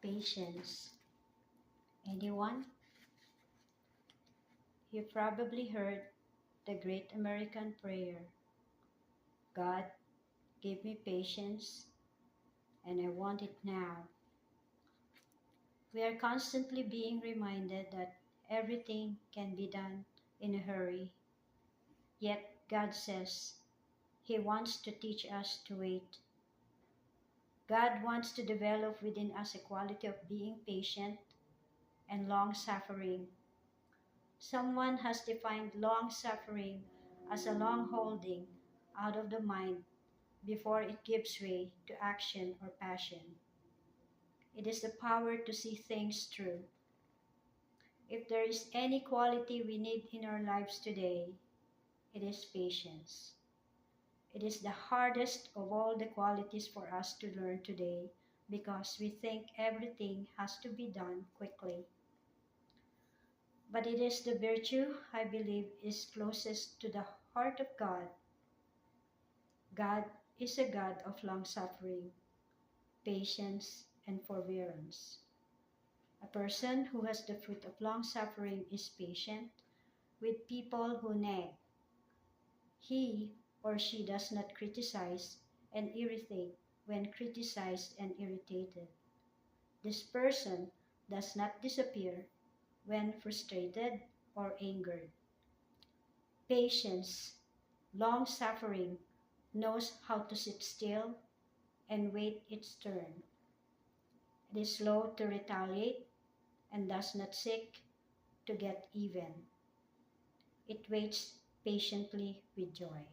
Patience. Anyone? You probably heard the great American prayer, God, give me patience, and I want it now. We are constantly being reminded that everything can be done in a hurry. Yet God says He wants to teach us to wait. God wants to develop within us a quality of being patient and long-suffering. Someone has defined long-suffering as a long holding out of the mind before it gives way to action or passion. It is the power to see things through. If there is any quality we need in our lives today, it is patience. It is the hardest of all the qualities for us to learn today because we think everything has to be done quickly. But it is the virtue I believe is closest to the heart of God. God is a God of long suffering, patience, and forbearance. A person who has the fruit of long suffering is patient with people who nag. He or she does not criticize and irritate when criticized and irritated. This person does not disappear when frustrated or angered. Patience, long suffering, knows how to sit still and wait its turn. It is slow to retaliate and does not seek to get even. It waits patiently with joy.